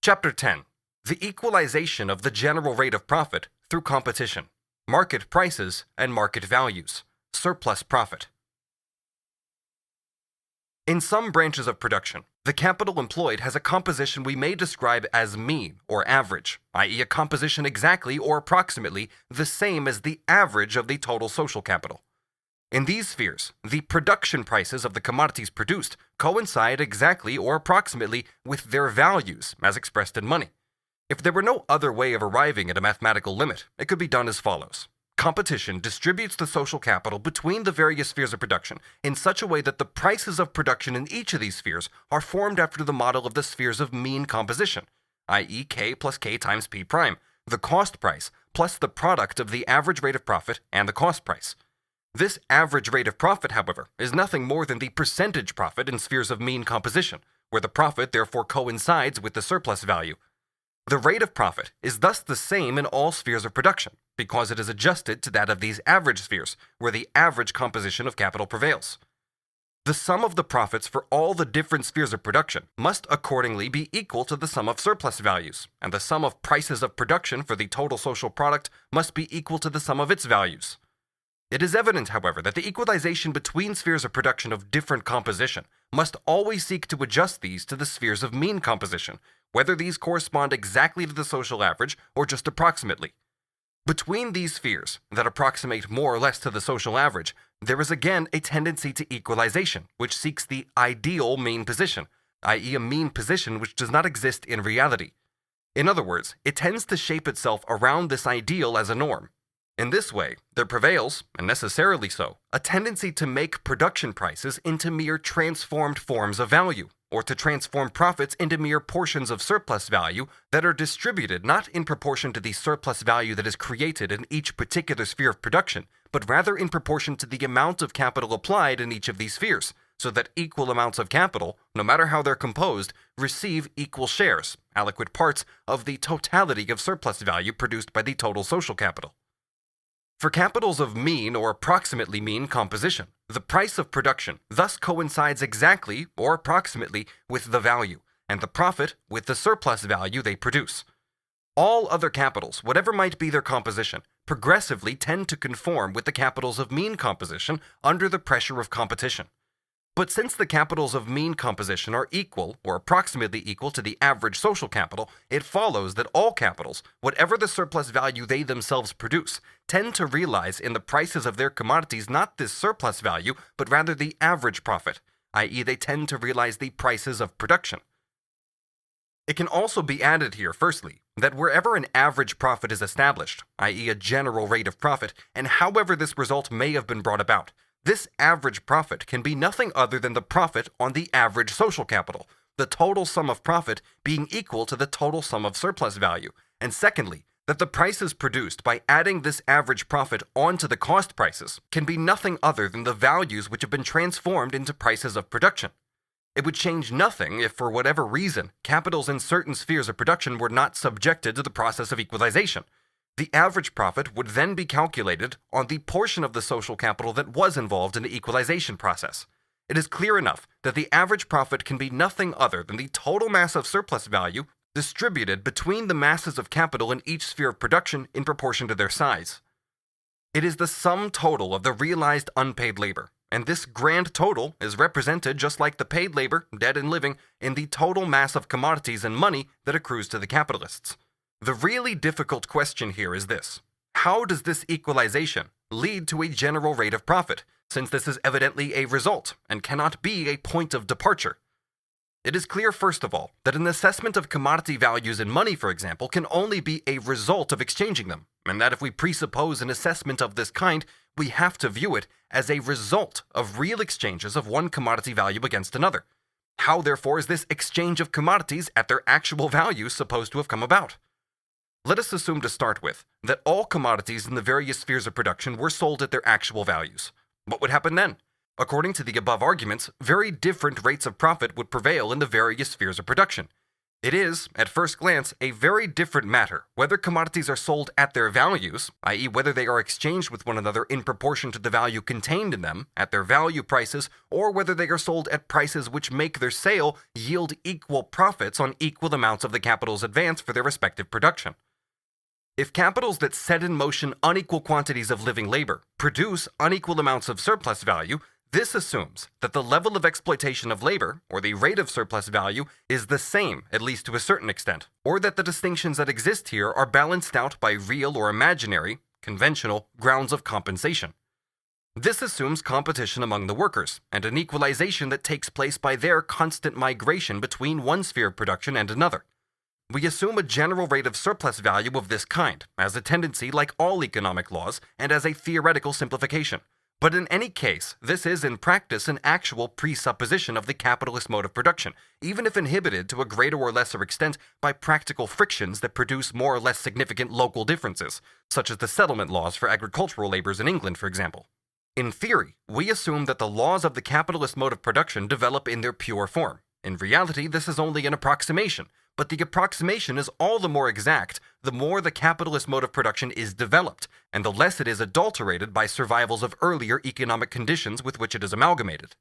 Chapter 10. The equalization of the general rate of profit through competition, market prices and market values, surplus profit. In some branches of production, the capital employed has a composition we may describe as mean or average, i.e. a composition exactly or approximately the same as the average of the total social capital. In these spheres, the production prices of the commodities produced coincide exactly or approximately with their values as expressed in money. If there were no other way of arriving at a mathematical limit, it could be done as follows. Competition distributes the social capital between the various spheres of production in such a way that the prices of production in each of these spheres are formed after the model of the spheres of mean composition, i.e. K plus K times P prime, the cost price plus the product of the average rate of profit and the cost price. This average rate of profit, however, is nothing more than the percentage profit in spheres of mean composition, where the profit therefore coincides with the surplus value. The rate of profit is thus the same in all spheres of production, because it is adjusted to that of these average spheres, where the average composition of capital prevails. The sum of the profits for all the different spheres of production must accordingly be equal to the sum of surplus values, and the sum of prices of production for the total social product must be equal to the sum of its values. It is evident, however, that the equalization between spheres of production of different composition must always seek to adjust these to the spheres of mean composition, whether these correspond exactly to the social average or just approximately. Between these spheres that approximate more or less to the social average, there is again a tendency to equalization, which seeks the ideal mean position, i.e. a mean position which does not exist in reality. In other words, it tends to shape itself around this ideal as a norm. In this way, there prevails, and necessarily so, a tendency to make production prices into mere transformed forms of value, or to transform profits into mere portions of surplus value that are distributed not in proportion to the surplus value that is created in each particular sphere of production, but rather in proportion to the amount of capital applied in each of these spheres, so that equal amounts of capital, no matter how they're composed, receive equal shares, aliquot parts, of the totality of surplus value produced by the total social capital. For capitals of mean or approximately mean composition, the price of production thus coincides exactly or approximately with the value, and the profit with the surplus value they produce. All other capitals, whatever might be their composition, progressively tend to conform with the capitals of mean composition under the pressure of competition. But since the capitals of mean composition are equal or approximately equal to the average social capital, it follows that all capitals, whatever the surplus value they themselves produce, tend to realize in the prices of their commodities not this surplus value, but rather the average profit, i.e. they tend to realize the prices of production. It can also be added here, firstly, that wherever an average profit is established, i.e. a general rate of profit, and however this result may have been brought about, this average profit can be nothing other than the profit on the average social capital, the total sum of profit being equal to the total sum of surplus value, and secondly, that the prices produced by adding this average profit onto the cost prices can be nothing other than the values which have been transformed into prices of production. It would change nothing if, for whatever reason, capitals in certain spheres of production were not subjected to the process of equalization. The average profit would then be calculated on the portion of the social capital that was involved in the equalization process. It is clear enough that the average profit can be nothing other than the total mass of surplus value distributed between the masses of capital in each sphere of production in proportion to their size. It is the sum total of the realized unpaid labor, and this grand total is represented just like the paid labor, dead and living, in the total mass of commodities and money that accrues to the capitalists. The really difficult question here is this: how does this equalization lead to a general rate of profit, since this is evidently a result and cannot be a point of departure? It is clear, first of all, that an assessment of commodity values in money, for example, can only be a result of exchanging them, and that if we presuppose an assessment of this kind, we have to view it as a result of real exchanges of one commodity value against another. How, therefore, is this exchange of commodities at their actual value supposed to have come about? Let us assume to start with that all commodities in the various spheres of production were sold at their actual values. What would happen then? According to the above arguments, very different rates of profit would prevail in the various spheres of production. It is, at first glance, a very different matter whether commodities are sold at their values, i.e., whether they are exchanged with one another in proportion to the value contained in them, at their value prices, or whether they are sold at prices which make their sale yield equal profits on equal amounts of the capital's advance for their respective production. If capitals that set in motion unequal quantities of living labor produce unequal amounts of surplus value, this assumes that the level of exploitation of labor, or the rate of surplus value, is the same, at least to a certain extent, or that the distinctions that exist here are balanced out by real or imaginary, conventional, grounds of compensation. This assumes competition among the workers, and an equalization that takes place by their constant migration between one sphere of production and another. We assume a general rate of surplus value of this kind, as a tendency like all economic laws, and as a theoretical simplification. But in any case, this is in practice an actual presupposition of the capitalist mode of production, even if inhibited to a greater or lesser extent by practical frictions that produce more or less significant local differences, such as the settlement laws for agricultural laborers in England, for example. In theory, we assume that the laws of the capitalist mode of production develop in their pure form. In reality, this is only an approximation, but the approximation is all the more exact the more the capitalist mode of production is developed, and the less it is adulterated by survivals of earlier economic conditions with which it is amalgamated.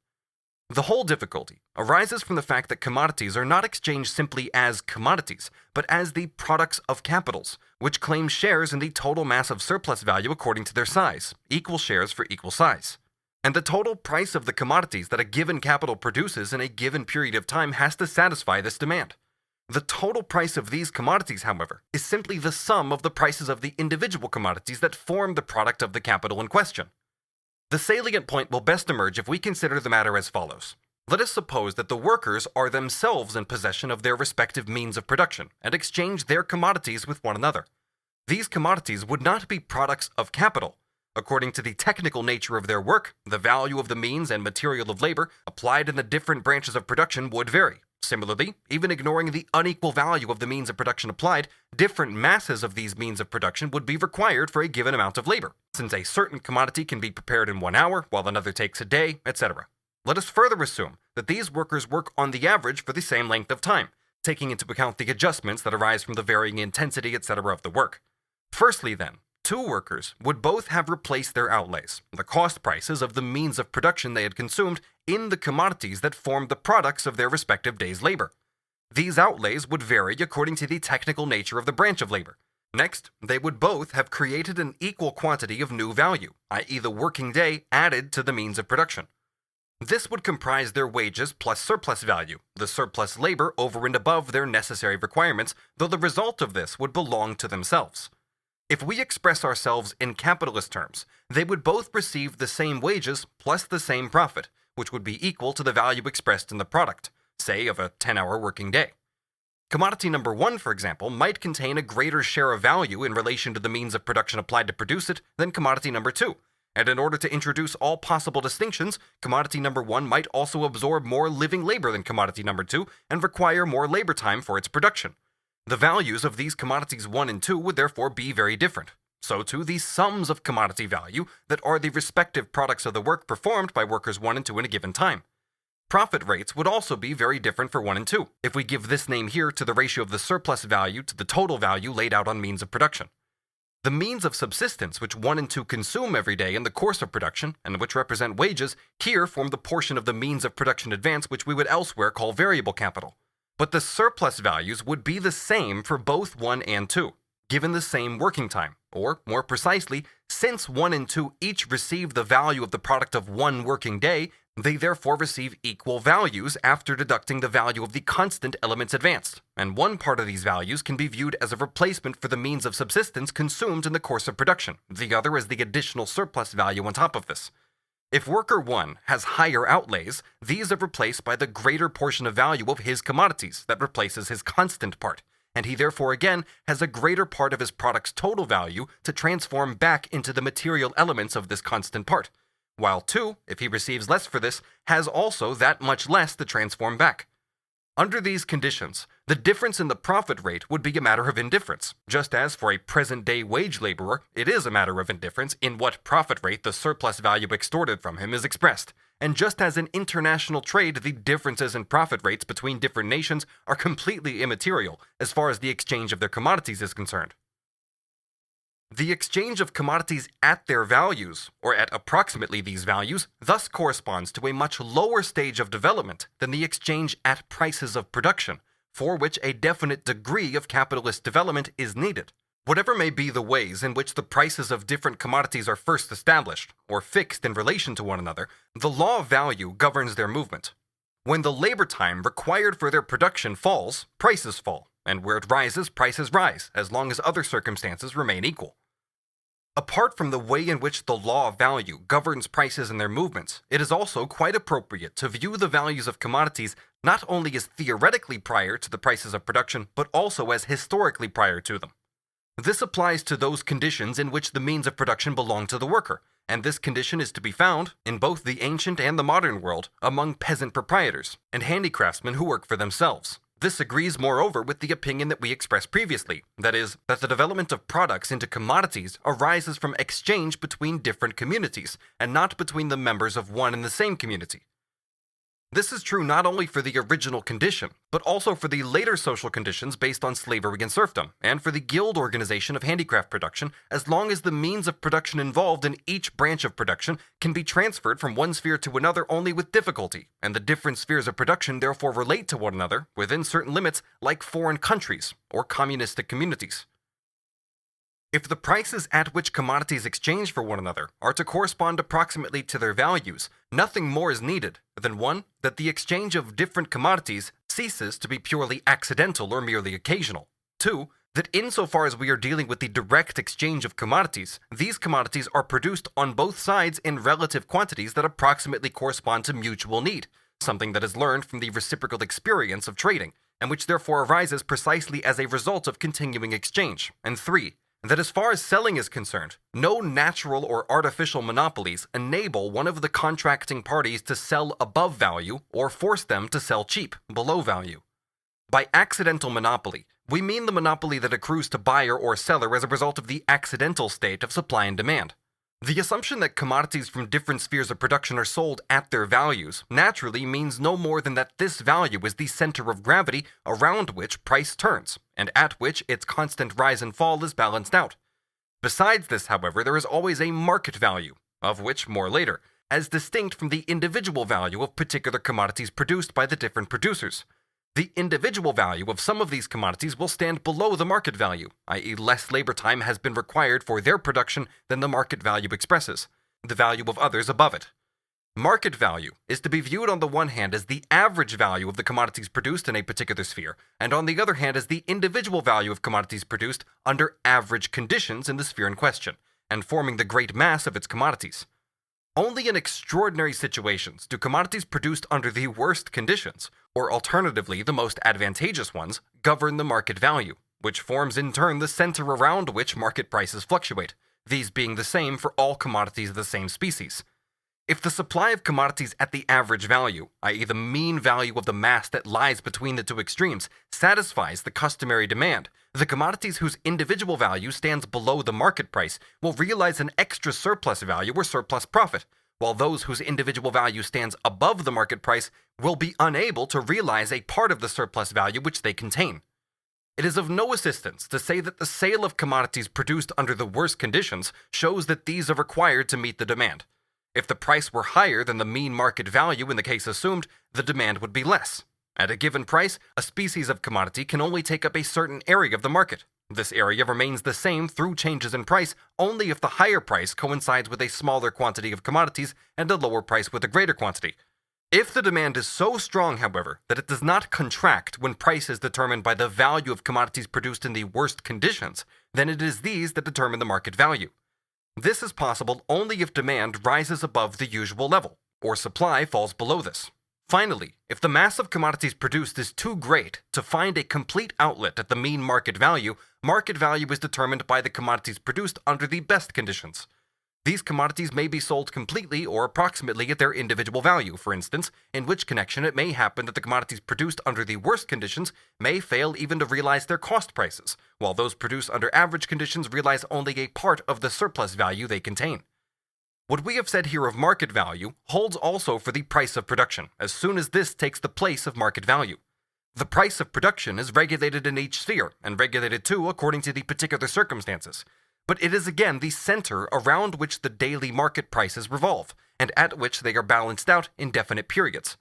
The whole difficulty arises from the fact that commodities are not exchanged simply as commodities, but as the products of capitals, which claim shares in the total mass of surplus value according to their size, equal shares for equal size. And the total price of the commodities that a given capital produces in a given period of time has to satisfy this demand. The total price of these commodities, however, is simply the sum of the prices of the individual commodities that form the product of the capital in question. The salient point will best emerge if we consider the matter as follows. Let us suppose that the workers are themselves in possession of their respective means of production and exchange their commodities with one another. These commodities would not be products of capital. According to the technical nature of their work, the value of the means and material of labor applied in the different branches of production would vary. Similarly, even ignoring the unequal value of the means of production applied, different masses of these means of production would be required for a given amount of labor, since a certain commodity can be prepared in 1 hour, while another takes a day, etc. Let us further assume that these workers work on the average for the same length of time, taking into account the adjustments that arise from the varying intensity, etc. of the work. Firstly, then, 2 workers would both have replaced their outlays, the cost prices of the means of production they had consumed, in the commodities that formed the products of their respective day's labor. These outlays would vary according to the technical nature of the branch of labor. Next, they would both have created an equal quantity of new value, i.e. the working day added to the means of production. This would comprise their wages plus surplus value, the surplus labor over and above their necessary requirements, though the result of this would belong to themselves. If we express ourselves in capitalist terms, they would both receive the same wages plus the same profit, which would be equal to the value expressed in the product, say of a 10-hour working day. Commodity number 1, for example, might contain a greater share of value in relation to the means of production applied to produce it than commodity number 2, and in order to introduce all possible distinctions, commodity number 1 might also absorb more living labor than commodity number 2 and require more labor time for its production. The values of these commodities 1 and 2 would therefore be very different. So too the sums of commodity value that are the respective products of the work performed by workers 1 and 2 in a given time. Profit rates would also be very different for 1 and 2, if we give this name here to the ratio of the surplus value to the total value laid out on means of production. The means of subsistence which 1 and 2 consume every day in the course of production, and which represent wages, here form the portion of the means of production advance which we would elsewhere call variable capital. But the surplus values would be the same for both 1 and 2, given the same working time, or more precisely, since 1 and 2 each receive the value of the product of 1 working day, they therefore receive equal values after deducting the value of the constant elements advanced, and one part of these values can be viewed as a replacement for the means of subsistence consumed in the course of production, the other as the additional surplus value on top of this. If worker 1 has higher outlays, these are replaced by the greater portion of value of his commodities that replaces his constant part, and he therefore again has a greater part of his product's total value to transform back into the material elements of this constant part, while 2, if he receives less for this, has also that much less to transform back. Under these conditions, the difference in the profit rate would be a matter of indifference, just as for a present-day wage laborer, it is a matter of indifference in what profit rate the surplus value extorted from him is expressed. And just as in international trade, the differences in profit rates between different nations are completely immaterial as far as the exchange of their commodities is concerned. The exchange of commodities at their values, or at approximately these values, thus corresponds to a much lower stage of development than the exchange at prices of production, for which a definite degree of capitalist development is needed. Whatever may be the ways in which the prices of different commodities are first established, or fixed in relation to one another, the law of value governs their movement. When the labor time required for their production falls, prices fall, and where it rises, prices rise, as long as other circumstances remain equal. Apart from the way in which the law of value governs prices and their movements, it is also quite appropriate to view the values of commodities not only as theoretically prior to the prices of production, but also as historically prior to them. This applies to those conditions in which the means of production belong to the worker, and this condition is to be found, in both the ancient and the modern world, among peasant proprietors and handicraftsmen who work for themselves. This agrees, moreover, with the opinion that we expressed previously, that is, that the development of products into commodities arises from exchange between different communities, and not between the members of one and the same community. This is true not only for the original condition, but also for the later social conditions based on slavery and serfdom, and for the guild organization of handicraft production, as long as the means of production involved in each branch of production can be transferred from one sphere to another only with difficulty, and the different spheres of production therefore relate to one another within certain limits like foreign countries or communistic communities. If the prices at which commodities exchange for one another are to correspond approximately to their values, nothing more is needed than 1. That the exchange of different commodities ceases to be purely accidental or merely occasional. 2. That insofar as we are dealing with the direct exchange of commodities, these commodities are produced on both sides in relative quantities that approximately correspond to mutual need, something that is learned from the reciprocal experience of trading, and which therefore arises precisely as a result of continuing exchange. And 3. That as far as selling is concerned, no natural or artificial monopolies enable one of the contracting parties to sell above value or force them to sell cheap, below value. By accidental monopoly, we mean the monopoly that accrues to buyer or seller as a result of the accidental state of supply and demand. The assumption that commodities from different spheres of production are sold at their values naturally means no more than that this value is the center of gravity around which price turns, and at which its constant rise and fall is balanced out. Besides this, however, there is always a market value, of which more later, as distinct from the individual value of particular commodities produced by the different producers. The individual value of some of these commodities will stand below the market value, i.e. less labor time has been required for their production than the market value expresses, the value of others above it. Market value is to be viewed on the one hand as the average value of the commodities produced in a particular sphere, and on the other hand as the individual value of commodities produced under average conditions in the sphere in question, and forming the great mass of its commodities. Only in extraordinary situations do commodities produced under the worst conditions, or alternatively the most advantageous ones, govern the market value, which forms in turn the center around which market prices fluctuate, these being the same for all commodities of the same species. If the supply of commodities at the average value, i.e. the mean value of the mass that lies between the two extremes, satisfies the customary demand, the commodities whose individual value stands below the market price will realize an extra surplus value or surplus profit, while those whose individual value stands above the market price will be unable to realize a part of the surplus value which they contain. It is of no assistance to say that the sale of commodities produced under the worst conditions shows that these are required to meet the demand. If the price were higher than the mean market value in the case assumed, the demand would be less. At a given price, a species of commodity can only take up a certain area of the market. This area remains the same through changes in price only if the higher price coincides with a smaller quantity of commodities and a lower price with a greater quantity. If the demand is so strong, however, that it does not contract when price is determined by the value of commodities produced in the worst conditions, then it is these that determine the market value. This is possible only if demand rises above the usual level, or supply falls below this. Finally, if the mass of commodities produced is too great to find a complete outlet at the mean market value is determined by the commodities produced under the best conditions. These commodities may be sold completely or approximately at their individual value, for instance, in which connection it may happen that the commodities produced under the worst conditions may fail even to realize their cost prices, while those produced under average conditions realize only a part of the surplus value they contain. What we have said here of market value holds also for the price of production, as soon as this takes the place of market value. The price of production is regulated in each sphere, and regulated too according to the particular circumstances. But it is again the center around which the daily market prices revolve, and at which they are balanced out in definite periods.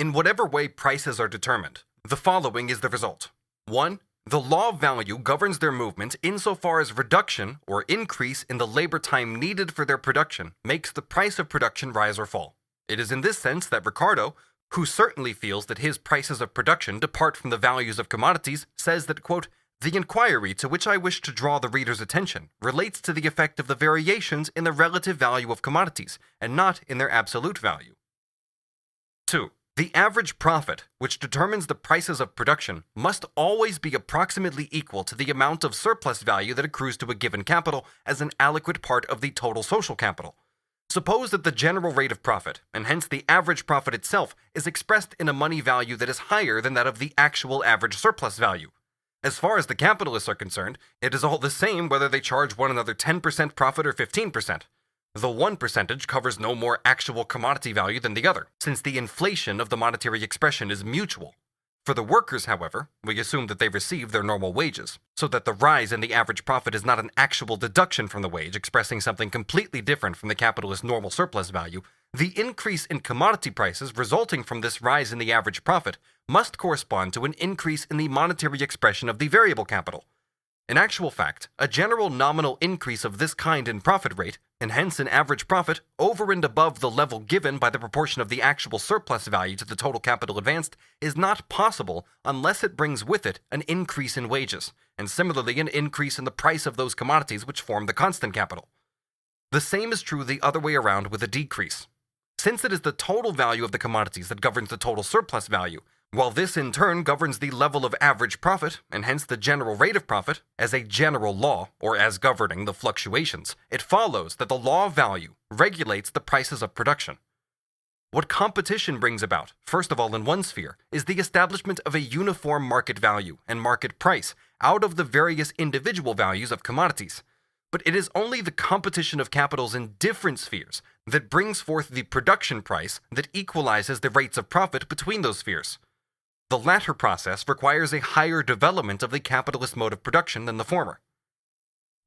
In whatever way prices are determined, the following is the result. 1. The law of value governs their movement insofar as reduction or increase in the labor time needed for their production makes the price of production rise or fall. It is in this sense that Ricardo, who certainly feels that his prices of production depart from the values of commodities, says that, quote, "The inquiry to which I wish to draw the reader's attention relates to the effect of the variations in the relative value of commodities, and not in their absolute value." 2. The average profit, which determines the prices of production, must always be approximately equal to the amount of surplus value that accrues to a given capital as an aliquot part of the total social capital. Suppose that the general rate of profit, and hence the average profit itself, is expressed in a money value that is higher than that of the actual average surplus value. As far as the capitalists are concerned, it is all the same whether they charge one another 10% profit or 15%. The one percentage covers no more actual commodity value than the other, since the inflation of the monetary expression is mutual. For the workers, however, we assume that they receive their normal wages, so that the rise in the average profit is not an actual deduction from the wage, expressing something completely different from the capitalist's normal surplus value. The increase in commodity prices resulting from this rise in the average profit must correspond to an increase in the monetary expression of the variable capital. In actual fact, a general nominal increase of this kind in profit rate, and hence in average profit, over and above the level given by the proportion of the actual surplus value to the total capital advanced, is not possible unless it brings with it an increase in wages, and similarly an increase in the price of those commodities which form the constant capital. The same is true the other way around with a decrease. Since it is the total value of the commodities that governs the total surplus value, while this in turn governs the level of average profit, and hence the general rate of profit, as a general law, or as governing the fluctuations, it follows that the law of value regulates the prices of production. What competition brings about, first of all in one sphere, is the establishment of a uniform market value and market price out of the various individual values of commodities. But it is only the competition of capitals in different spheres that brings forth the production price that equalizes the rates of profit between those spheres. The latter process requires a higher development of the capitalist mode of production than the former.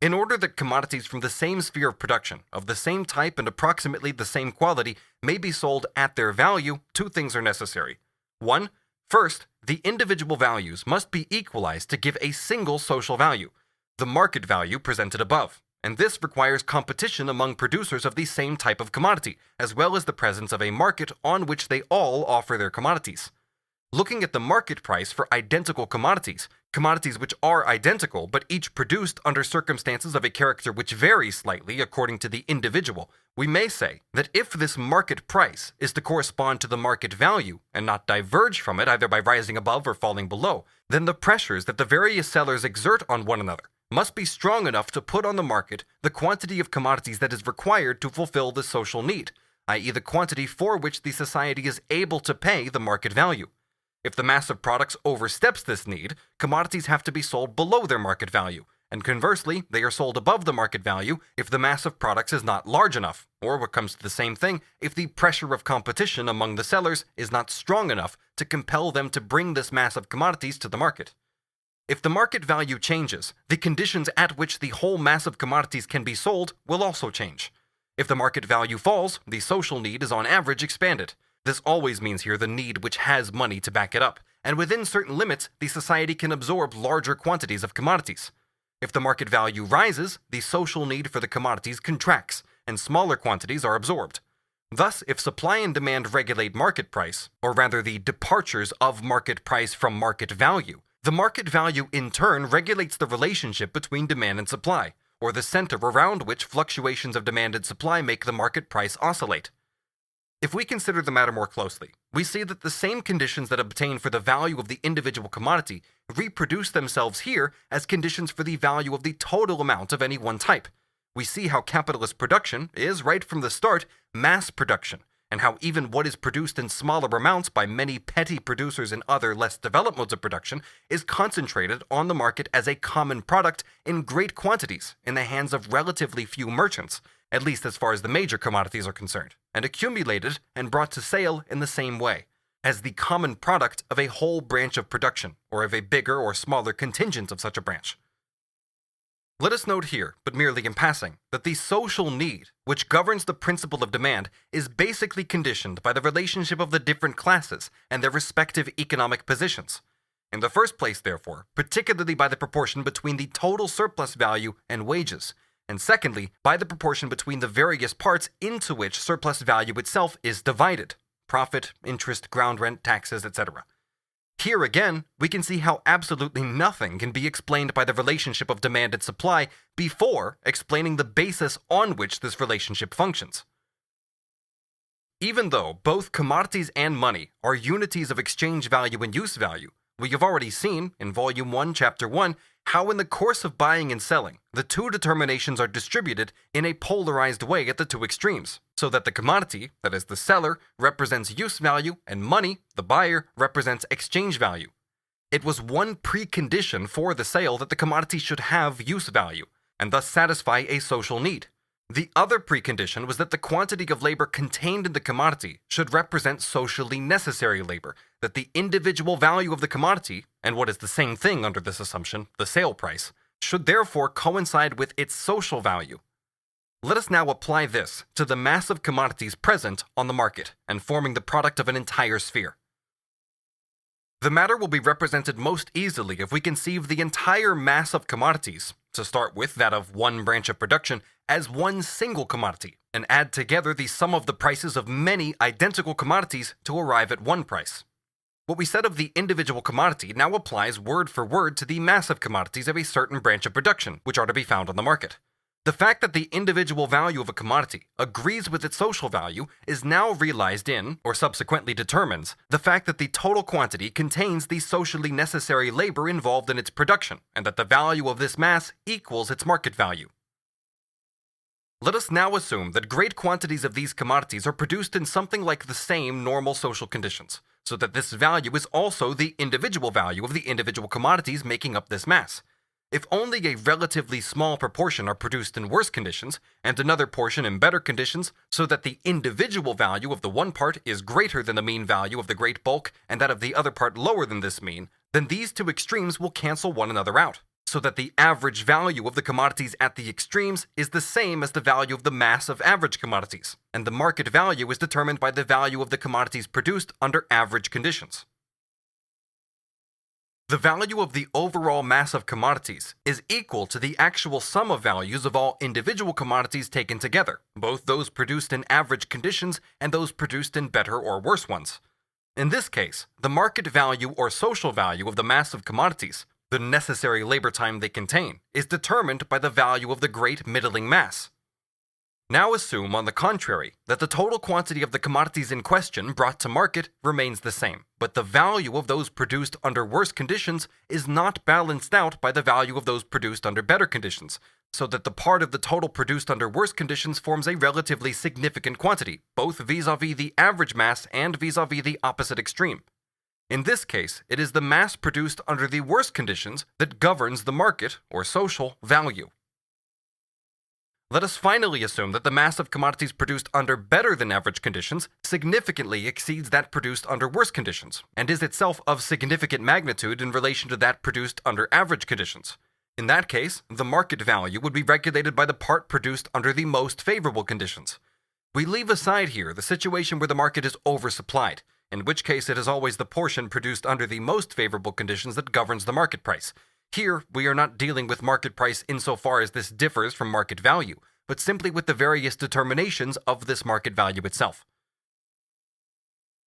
In order that commodities from the same sphere of production, of the same type and approximately the same quality, may be sold at their value, two things are necessary. 1. First, the individual values must be equalized to give a single social value, the market value presented above, and this requires competition among producers of the same type of commodity, as well as the presence of a market on which they all offer their commodities. Looking at the market price for identical commodities which are identical but each produced under circumstances of a character which vary slightly according to the individual, we may say that if this market price is to correspond to the market value and not diverge from it either by rising above or falling below, then the pressures that the various sellers exert on one another must be strong enough to put on the market the quantity of commodities that is required to fulfill the social need, i.e. the quantity for which the society is able to pay the market value. If the mass of products oversteps this need, commodities have to be sold below their market value, and conversely, they are sold above the market value if the mass of products is not large enough, or what comes to the same thing, if the pressure of competition among the sellers is not strong enough to compel them to bring this mass of commodities to the market. If the market value changes, the conditions at which the whole mass of commodities can be sold will also change. If the market value falls, the social need is on average expanded. This always means here the need which has money to back it up, and within certain limits, the society can absorb larger quantities of commodities. If the market value rises, the social need for the commodities contracts, and smaller quantities are absorbed. Thus, if supply and demand regulate market price, or rather the departures of market price from market value, the market value in turn regulates the relationship between demand and supply, or the center around which fluctuations of demand and supply make the market price oscillate. If we consider the matter more closely, we see that the same conditions that obtain for the value of the individual commodity reproduce themselves here as conditions for the value of the total amount of any one type. we see how capitalist production is, right from the start, mass production, and how even what is produced in smaller amounts by many petty producers in other less developed modes of production is concentrated on the market as a common product in great quantities in the hands of relatively few merchants, at least as far as the major commodities are concerned, and accumulated and brought to sale in the same way, as the common product of a whole branch of production, or of a bigger or smaller contingent of such a branch. Let us note here, but merely in passing, that the social need, which governs the principle of demand, is basically conditioned by the relationship of the different classes and their respective economic positions. In the first place, therefore, particularly by the proportion between the total surplus value and wages, and secondly, by the proportion between the various parts into which surplus value itself is divided: profit, interest, ground rent, taxes, etc. Here again, we can see how absolutely nothing can be explained by the relationship of demand and supply before explaining the basis on which this relationship functions. Even though both commodities and money are unities of exchange value and use value, we have already seen, in Volume 1, Chapter 1, how in the course of buying and selling, the two determinations are distributed in a polarized way at the two extremes, so that the commodity, that is the seller, represents use value, and money, the buyer, represents exchange value. It was one precondition for the sale that the commodity should have use value, and thus satisfy a social need. The other precondition was that the quantity of labor contained in the commodity should represent socially necessary labor, that the individual value of the commodity, and what is the same thing under this assumption, the sale price, should therefore coincide with its social value. Let us now apply this to the mass of commodities present on the market and forming the product of an entire sphere. The matter will be represented most easily if we conceive the entire mass of commodities, to start with that of one branch of production, as one single commodity, and add together the sum of the prices of many identical commodities to arrive at one price. What we said of the individual commodity now applies word for word to the mass of commodities of a certain branch of production, which are to be found on the market. The fact that the individual value of a commodity agrees with its social value is now realized in, or subsequently determines, the fact that the total quantity contains the socially necessary labor involved in its production, and that the value of this mass equals its market value. Let us now assume that great quantities of these commodities are produced in something like the same normal social conditions, so that this value is also the individual value of the individual commodities making up this mass. If only a relatively small proportion are produced in worse conditions, and another portion in better conditions, so that the individual value of the one part is greater than the mean value of the great bulk, and that of the other part lower than this mean, then these two extremes will cancel one another out, so that the average value of the commodities at the extremes is the same as the value of the mass of average commodities, and the market value is determined by the value of the commodities produced under average conditions. The value of the overall mass of commodities is equal to the actual sum of values of all individual commodities taken together, both those produced in average conditions and those produced in better or worse ones. In this case, the market value or social value of the mass of commodities, the necessary labor time they contain, is determined by the value of the great middling mass. Now assume, on the contrary, that the total quantity of the commodities in question brought to market remains the same, but the value of those produced under worse conditions is not balanced out by the value of those produced under better conditions, so that the part of the total produced under worse conditions forms a relatively significant quantity, both vis-à-vis the average mass and vis-à-vis the opposite extreme. In this case, it is the mass produced under the worst conditions that governs the market, or social, value. Let us finally assume that the mass of commodities produced under better than average conditions significantly exceeds that produced under worse conditions, and is itself of significant magnitude in relation to that produced under average conditions. In that case, the market value would be regulated by the part produced under the most favorable conditions. We leave aside here the situation where the market is oversupplied, in which case it is always the portion produced under the most favorable conditions that governs the market price. Here, we are not dealing with market price insofar as this differs from market value, but simply with the various determinations of this market value itself.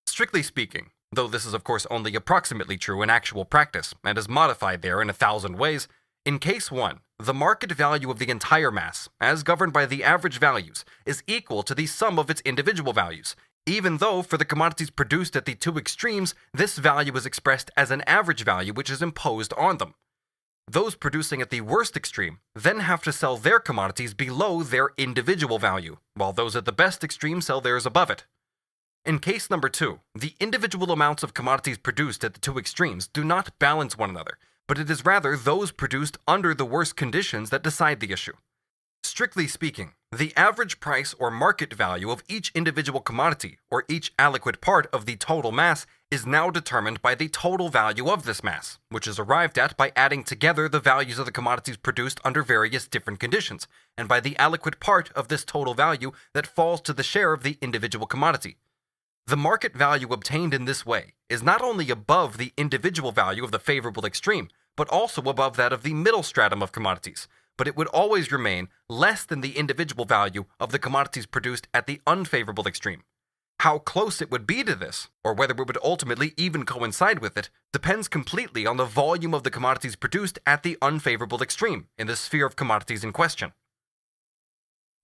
Strictly speaking, though this is of course only approximately true in actual practice, and is modified there in 1,000 ways, in case 1, the market value of the entire mass, as governed by the average values, is equal to the sum of its individual values, even though for the commodities produced at the two extremes, this value is expressed as an average value which is imposed on them. Those producing at the worst extreme then have to sell their commodities below their individual value, while those at the best extreme sell theirs above it. In case number 2, the individual amounts of commodities produced at the two extremes do not balance one another, but it is rather those produced under the worst conditions that decide the issue. Strictly speaking, the average price or market value of each individual commodity, or each aliquot part of the total mass, is now determined by the total value of this mass, which is arrived at by adding together the values of the commodities produced under various different conditions, and by the aliquot part of this total value that falls to the share of the individual commodity. The market value obtained in this way is not only above the individual value of the favorable extreme, but also above that of the middle stratum of commodities, but it would always remain less than the individual value of the commodities produced at the unfavorable extreme. How close it would be to this, or whether it would ultimately even coincide with it, depends completely on the volume of the commodities produced at the unfavorable extreme in the sphere of commodities in question.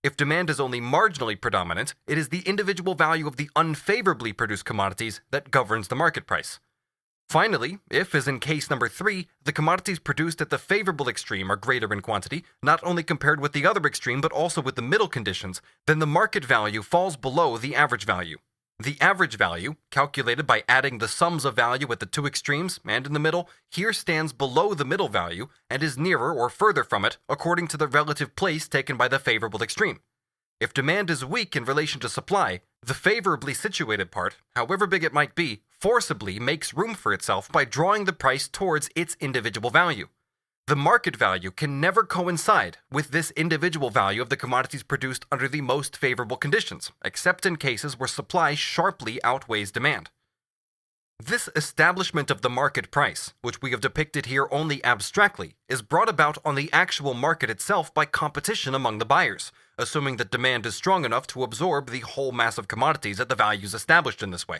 If demand is only marginally predominant, it is the individual value of the unfavorably produced commodities that governs the market price. Finally, if, as in case number 3, the commodities produced at the favorable extreme are greater in quantity, not only compared with the other extreme but also with the middle conditions, then the market value falls below the average value. The average value, calculated by adding the sums of value at the two extremes and in the middle, here stands below the middle value and is nearer or further from it according to the relative place taken by the favorable extreme. If demand is weak in relation to supply, the favorably situated part, however big it might be, forcibly makes room for itself by drawing the price towards its individual value. The market value can never coincide with this individual value of the commodities produced under the most favorable conditions, except in cases where supply sharply outweighs demand. This establishment of the market price, which we have depicted here only abstractly, is brought about on the actual market itself by competition among the buyers, assuming that demand is strong enough to absorb the whole mass of commodities at the values established in this way.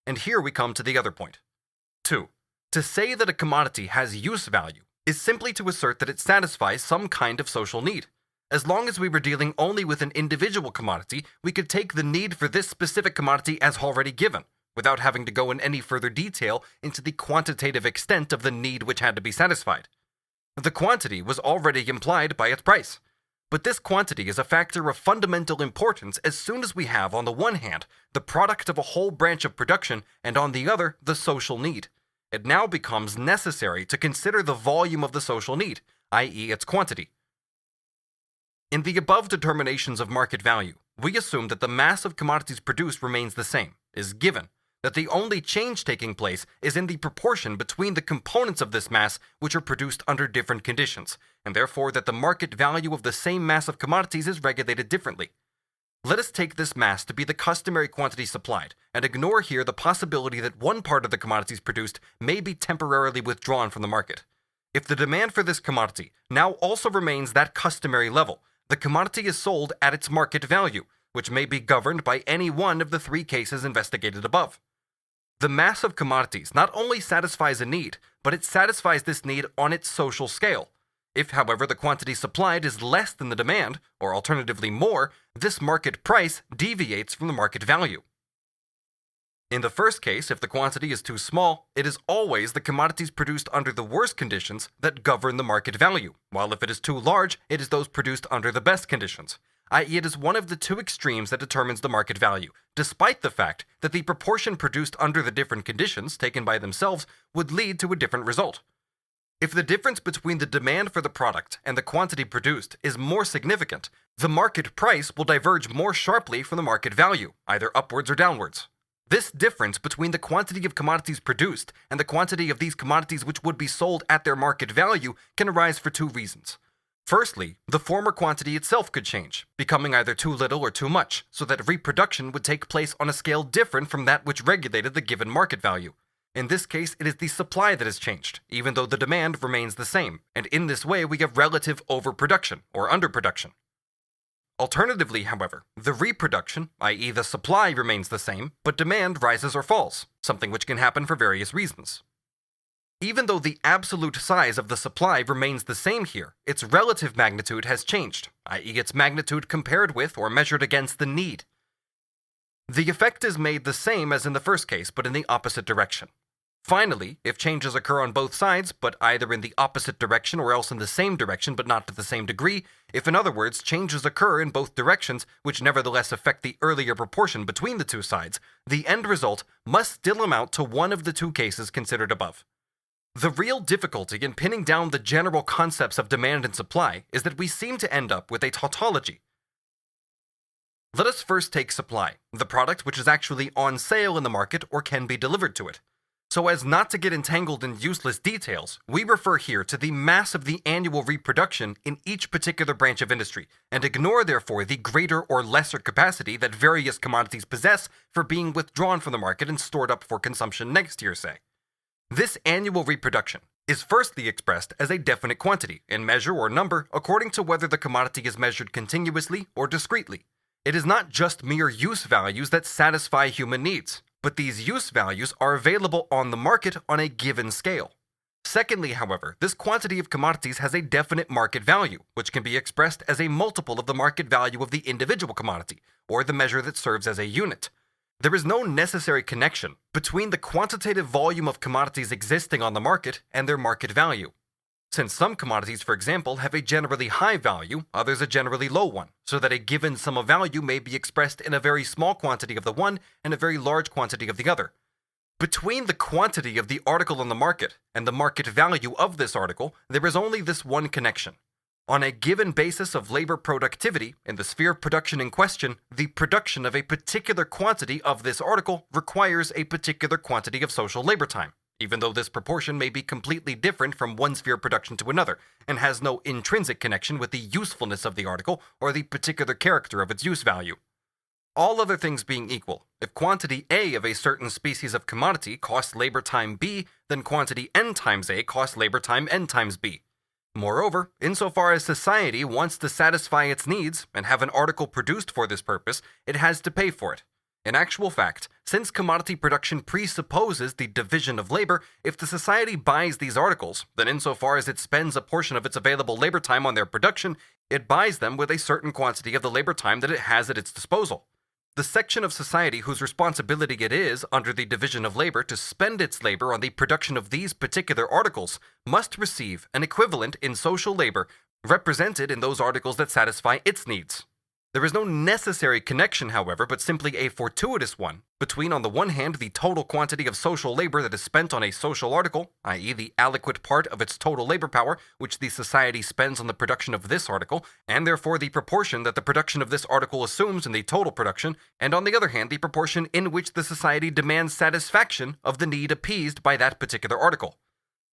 And here we come to the other point. 2. To say that a commodity has use value is simply to assert that it satisfies some kind of social need. As long as we were dealing only with an individual commodity, we could take the need for this specific commodity as already given, without having to go in any further detail into the quantitative extent of the need which had to be satisfied. The quantity was already implied by its price. But this quantity is a factor of fundamental importance as soon as we have, on the one hand, the product of a whole branch of production, and on the other, the social need. It now becomes necessary to consider the volume of the social need, i.e. its quantity. In the above determinations of market value, we assume that the mass of commodities produced remains the same, is given, that the only change taking place is in the proportion between the components of this mass which are produced under different conditions, and therefore that the market value of the same mass of commodities is regulated differently. Let us take this mass to be the customary quantity supplied, and ignore here the possibility that one part of the commodities produced may be temporarily withdrawn from the market. If the demand for this commodity now also remains that customary level, the commodity is sold at its market value, which may be governed by any one of the 3 cases investigated above. The mass of commodities not only satisfies a need, but it satisfies this need on its social scale. If, however, the quantity supplied is less than the demand, or alternatively more, this market price deviates from the market value. In the first case, if the quantity is too small, it is always the commodities produced under the worst conditions that govern the market value, while if it is too large, it is those produced under the best conditions, i.e. it is one of the 2 extremes that determines the market value, despite the fact that the proportion produced under the different conditions, taken by themselves, would lead to a different result. If the difference between the demand for the product and the quantity produced is more significant, the market price will diverge more sharply from the market value, either upwards or downwards. This difference between the quantity of commodities produced and the quantity of these commodities which would be sold at their market value can arise for 2 reasons. Firstly, the former quantity itself could change, becoming either too little or too much, so that reproduction would take place on a scale different from that which regulated the given market value. In this case, it is the supply that has changed, even though the demand remains the same, and in this way we have relative overproduction, or underproduction. Alternatively, however, the reproduction, i.e. the supply, remains the same, but demand rises or falls, something which can happen for various reasons. Even though the absolute size of the supply remains the same here, its relative magnitude has changed, i.e. its magnitude compared with or measured against the need. The effect is made the same as in the first case, but in the opposite direction. Finally, if changes occur on both sides, but either in the opposite direction or else in the same direction but not to the same degree, if in other words changes occur in both directions which nevertheless affect the earlier proportion between the two sides, the end result must still amount to one of the two cases considered above. The real difficulty in pinning down the general concepts of demand and supply is that we seem to end up with a tautology. Let us first take supply, the product which is actually on sale in the market or can be delivered to it. So as not to get entangled in useless details, we refer here to the mass of the annual reproduction in each particular branch of industry, and ignore therefore the greater or lesser capacity that various commodities possess for being withdrawn from the market and stored up for consumption next year, say. This annual reproduction is firstly expressed as a definite quantity, in measure or number, according to whether the commodity is measured continuously or discretely. It is not just mere use values that satisfy human needs, but these use values are available on the market on a given scale. Secondly, however, this quantity of commodities has a definite market value, which can be expressed as a multiple of the market value of the individual commodity, or the measure that serves as a unit. There is no necessary connection between the quantitative volume of commodities existing on the market and their market value. Since some commodities, for example, have a generally high value, others a generally low one, so that a given sum of value may be expressed in a very small quantity of the one and a very large quantity of the other. Between the quantity of the article on the market and the market value of this article, there is only this one connection. On a given basis of labor productivity, in the sphere of production in question, the production of a particular quantity of this article requires a particular quantity of social labor time, even though this proportion may be completely different from one sphere of production to another, and has no intrinsic connection with the usefulness of the article or the particular character of its use value. All other things being equal, if quantity A of a certain species of commodity costs labor time B, then quantity N times A costs labor time N times B. Moreover, insofar as society wants to satisfy its needs and have an article produced for this purpose, it has to pay for it. In actual fact, since commodity production presupposes the division of labor, if the society buys these articles, then insofar as it spends a portion of its available labor time on their production, it buys them with a certain quantity of the labor time that it has at its disposal. The section of society whose responsibility it is, under the division of labor, to spend its labor on the production of these particular articles must receive an equivalent in social labor represented in those articles that satisfy its needs. There is no necessary connection, however, but simply a fortuitous one, between on the one hand the total quantity of social labor that is spent on a social article, i.e. the aliquot part of its total labor power which the society spends on the production of this article, and therefore the proportion that the production of this article assumes in the total production, and on the other hand the proportion in which the society demands satisfaction of the need appeased by that particular article.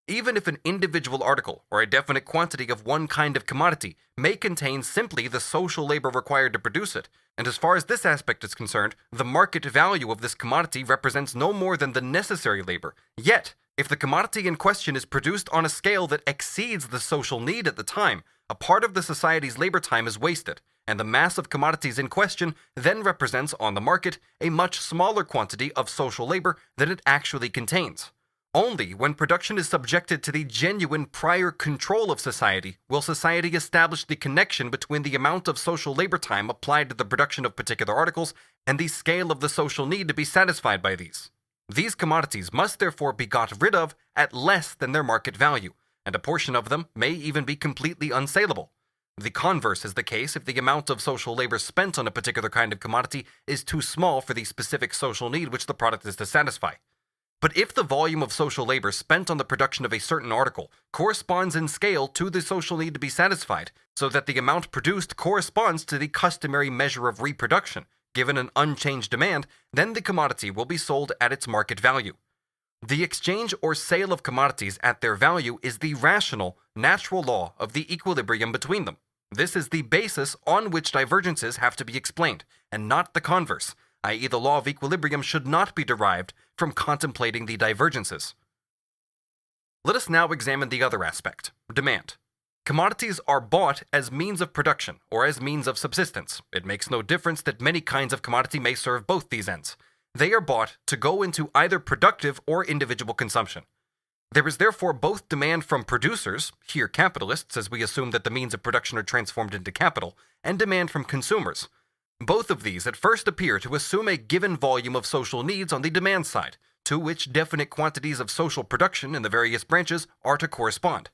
Even if an individual article, or a definite quantity of one kind of commodity, may contain simply the social labor required to produce it, and as far as this aspect is concerned, the market value of this commodity represents no more than the necessary labor, yet, if the commodity in question is produced on a scale that exceeds the social need at the time, a part of the society's labor time is wasted, and the mass of commodities in question then represents on the market a much smaller quantity of social labor than it actually contains. Only when production is subjected to the genuine prior control of society will society establish the connection between the amount of social labor time applied to the production of particular articles and the scale of the social need to be satisfied by these. These commodities must therefore be got rid of at less than their market value, and a portion of them may even be completely unsaleable. The converse is the case if the amount of social labor spent on a particular kind of commodity is too small for the specific social need which the product is to satisfy. But if the volume of social labor spent on the production of a certain article corresponds in scale to the social need to be satisfied, so that the amount produced corresponds to the customary measure of reproduction, given an unchanged demand, then the commodity will be sold at its market value. The exchange or sale of commodities at their value is the rational, natural law of the equilibrium between them. This is the basis on which divergences have to be explained, and not the converse, i.e. the law of equilibrium should not be derived from contemplating the divergences. Let us now examine the other aspect, demand. Commodities are bought as means of production or as means of subsistence. It makes no difference that many kinds of commodity may serve both these ends. They are bought to go into either productive or individual consumption. There is therefore both demand from producers, here capitalists, as we assume that the means of production are transformed into capital, and demand from consumers. Both of these at first appear to assume a given volume of social needs on the demand side, to which definite quantities of social production in the various branches are to correspond.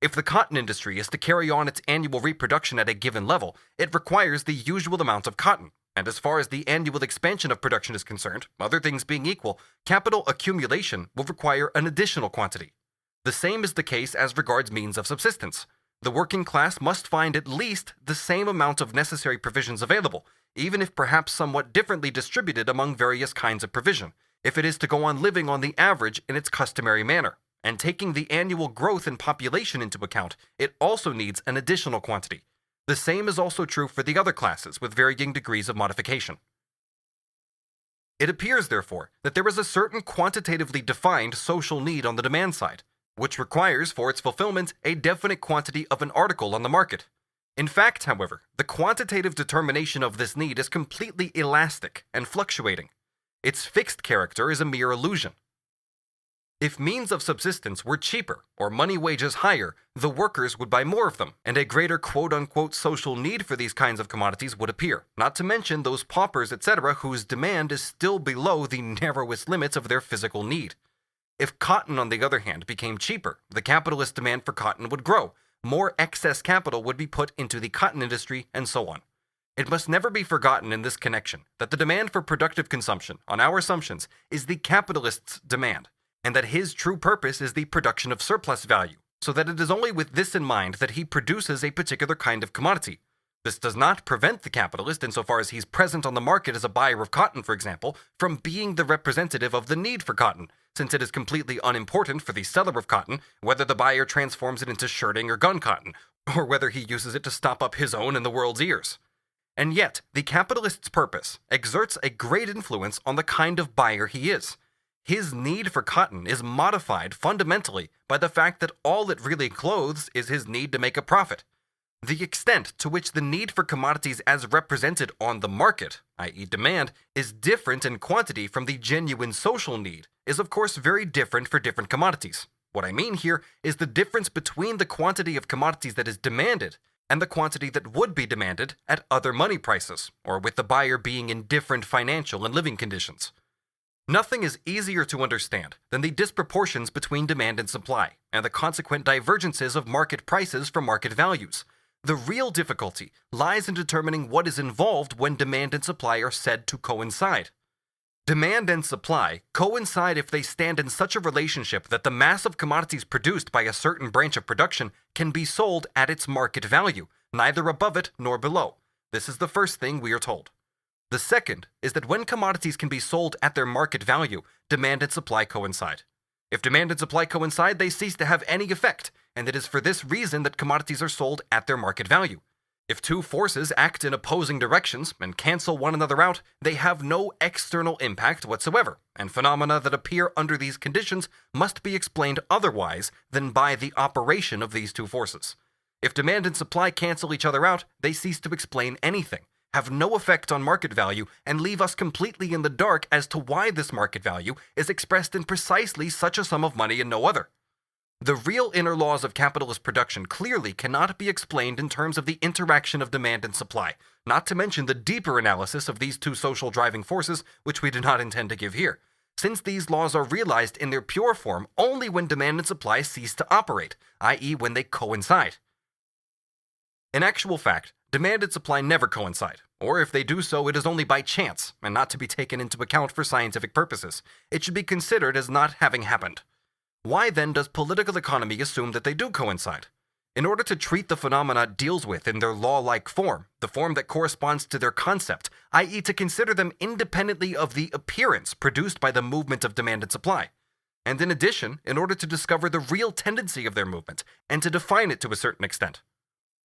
If the cotton industry is to carry on its annual reproduction at a given level, it requires the usual amount of cotton. And as far as the annual expansion of production is concerned, other things being equal, capital accumulation will require an additional quantity. The same is the case as regards means of subsistence. The working class must find at least the same amount of necessary provisions available, even if perhaps somewhat differently distributed among various kinds of provision, if it is to go on living on the average in its customary manner. And taking the annual growth in population into account, it also needs an additional quantity. The same is also true for the other classes, with varying degrees of modification. It appears, therefore, that there is a certain quantitatively defined social need on the demand side, which requires for its fulfillment a definite quantity of an article on the market. In fact, however, the quantitative determination of this need is completely elastic and fluctuating. Its fixed character is a mere illusion. If means of subsistence were cheaper or money wages higher, the workers would buy more of them, and a greater quote-unquote social need for these kinds of commodities would appear, not to mention those paupers, etc., whose demand is still below the narrowest limits of their physical need. If cotton, on the other hand, became cheaper, the capitalist demand for cotton would grow, more excess capital would be put into the cotton industry, and so on. It must never be forgotten in this connection that the demand for productive consumption, on our assumptions, is the capitalist's demand, and that his true purpose is the production of surplus value, so that it is only with this in mind that he produces a particular kind of commodity. This does not prevent the capitalist, insofar as he's present on the market as a buyer of cotton, for example, from being the representative of the need for cotton, since it is completely unimportant for the seller of cotton whether the buyer transforms it into shirting or gun cotton, or whether he uses it to stop up his own and the world's ears. And yet, the capitalist's purpose exerts a great influence on the kind of buyer he is. His need for cotton is modified fundamentally by the fact that all it really clothes is his need to make a profit. The extent to which the need for commodities as represented on the market, i.e. demand, is different in quantity from the genuine social need is of course very different for different commodities. What I mean here is the difference between the quantity of commodities that is demanded and the quantity that would be demanded at other money prices, or with the buyer being in different financial and living conditions. Nothing is easier to understand than the disproportions between demand and supply, and the consequent divergences of market prices from market values. The real difficulty lies in determining what is involved when demand and supply are said to coincide. Demand and supply coincide if they stand in such a relationship that the mass of commodities produced by a certain branch of production can be sold at its market value, neither above it nor below. This is the first thing we are told. The second is that when commodities can be sold at their market value, demand and supply coincide. If demand and supply coincide, they cease to have any effect, and it is for this reason that commodities are sold at their market value. If two forces act in opposing directions and cancel one another out, they have no external impact whatsoever, and phenomena that appear under these conditions must be explained otherwise than by the operation of these two forces. If demand and supply cancel each other out, they cease to explain anything, have no effect on market value, and leave us completely in the dark as to why this market value is expressed in precisely such a sum of money and no other. The real inner laws of capitalist production clearly cannot be explained in terms of the interaction of demand and supply, not to mention the deeper analysis of these two social driving forces, which we do not intend to give here, since these laws are realized in their pure form only when demand and supply cease to operate, i.e. when they coincide. In actual fact, demand and supply never coincide, or if they do so, it is only by chance, and not to be taken into account for scientific purposes. It should be considered as not having happened. Why then does political economy assume that they do coincide? In order to treat the phenomena it deals with in their law-like form, the form that corresponds to their concept, i.e. to consider them independently of the appearance produced by the movement of demand and supply. And in addition, in order to discover the real tendency of their movement, and to define it to a certain extent.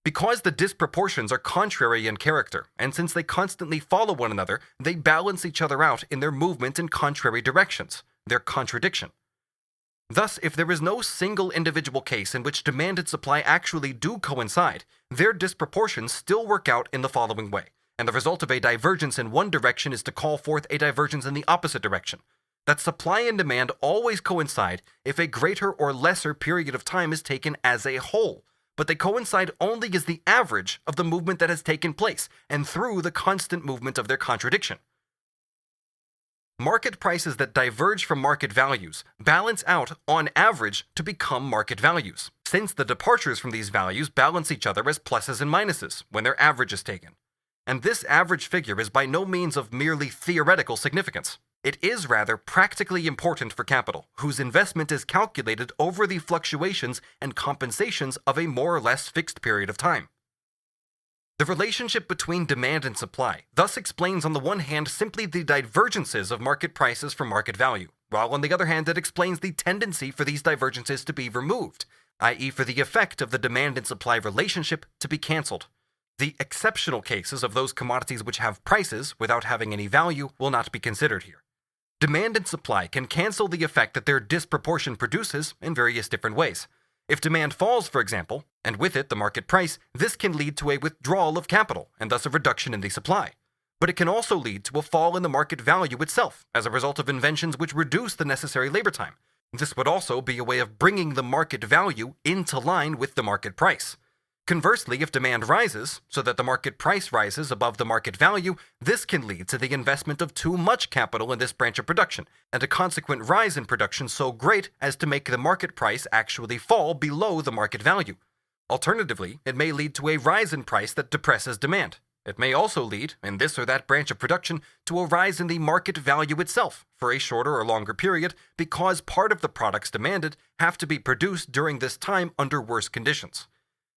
Because the disproportions are contrary in character, and since they constantly follow one another, they balance each other out in their movement in contrary directions, their contradiction. Thus, if there is no single individual case in which demand and supply actually do coincide, their disproportions still work out in the following way, and the result of a divergence in one direction is to call forth a divergence in the opposite direction. That supply and demand always coincide if a greater or lesser period of time is taken as a whole, but they coincide only as the average of the movement that has taken place, and through the constant movement of their contradiction. Market prices that diverge from market values balance out, on average, to become market values, since the departures from these values balance each other as pluses and minuses when their average is taken. And this average figure is by no means of merely theoretical significance. It is rather practically important for capital, whose investment is calculated over the fluctuations and compensations of a more or less fixed period of time. The relationship between demand and supply thus explains on the one hand simply the divergences of market prices from market value, while on the other hand it explains the tendency for these divergences to be removed, i.e. for the effect of the demand and supply relationship to be cancelled. The exceptional cases of those commodities which have prices without having any value will not be considered here. Demand and supply can cancel the effect that their disproportion produces in various different ways. If demand falls, for example, and with it the market price, this can lead to a withdrawal of capital and thus a reduction in the supply. But it can also lead to a fall in the market value itself as a result of inventions which reduce the necessary labor time. This would also be a way of bringing the market value into line with the market price. Conversely, if demand rises, so that the market price rises above the market value, this can lead to the investment of too much capital in this branch of production, and a consequent rise in production so great as to make the market price actually fall below the market value. Alternatively, it may lead to a rise in price that depresses demand. It may also lead, in this or that branch of production, to a rise in the market value itself for a shorter or longer period because part of the products demanded have to be produced during this time under worse conditions.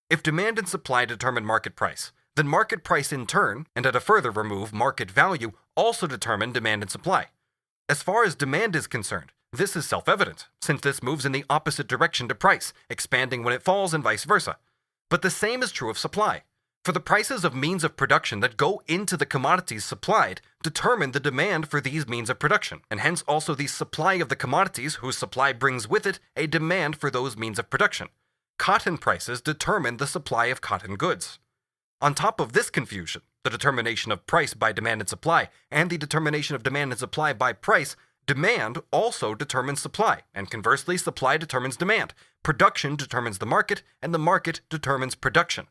If demand and supply determine market price, then market price in turn, and at a further remove, market value, also determine demand and supply. As far as demand is concerned, this is self-evident, since this moves in the opposite direction to price, expanding when it falls and vice versa. But the same is true of supply. For the prices of means of production that go into the commodities supplied determine the demand for these means of production, and hence also the supply of the commodities whose supply brings with it a demand for those means of production. Cotton prices determine the supply of cotton goods. On top of this confusion, the determination of price by demand and supply, and the determination of demand and supply by price, demand also determines supply, and conversely, supply determines demand. Production determines the market, and the market determines production.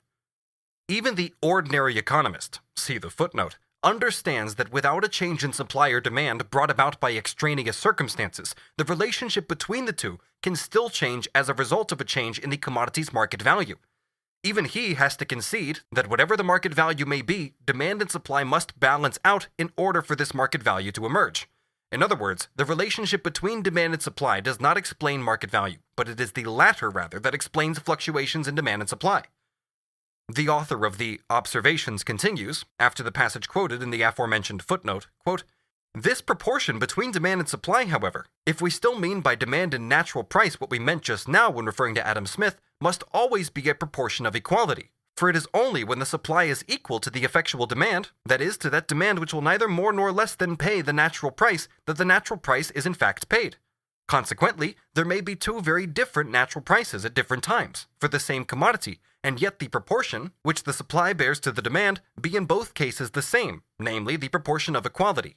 Even the ordinary economist, see the footnote, understands that without a change in supply or demand brought about by extraneous circumstances, the relationship between the two can still change as a result of a change in the commodity's market value. Even he has to concede that whatever the market value may be, demand and supply must balance out in order for this market value to emerge. In other words, the relationship between demand and supply does not explain market value, but it is the latter rather that explains fluctuations in demand and supply. The author of the Observations continues, after the passage quoted in the aforementioned footnote, quote, "This proportion between demand and supply, however, if we still mean by demand and natural price what we meant just now when referring to Adam Smith, must always be a proportion of equality. For it is only when the supply is equal to the effectual demand, that is, to that demand which will neither more nor less than pay the natural price, that the natural price is in fact paid. Consequently, there may be two very different natural prices at different times for the same commodity, and yet the proportion which the supply bears to the demand be in both cases the same, namely the proportion of equality.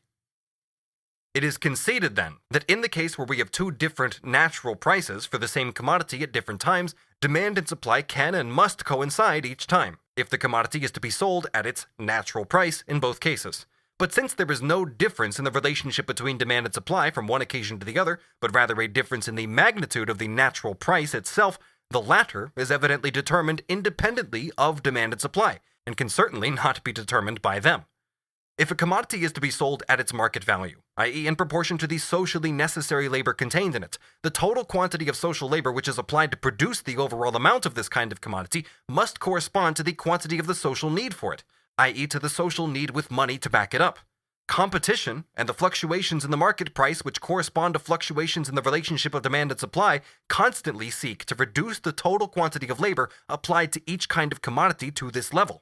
It is conceded, then, that in the case where we have two different natural prices for the same commodity at different times, demand and supply can and must coincide each time, if the commodity is to be sold at its natural price in both cases. But since there is no difference in the relationship between demand and supply from one occasion to the other, but rather a difference in the magnitude of the natural price itself, the latter is evidently determined independently of demand and supply, and can certainly not be determined by them. If a commodity is to be sold at its market value, i.e. in proportion to the socially necessary labor contained in it, the total quantity of social labor which is applied to produce the overall amount of this kind of commodity must correspond to the quantity of the social need for it, i.e. to the social need with money to back it up. Competition and the fluctuations in the market price which correspond to fluctuations in the relationship of demand and supply constantly seek to reduce the total quantity of labor applied to each kind of commodity to this level.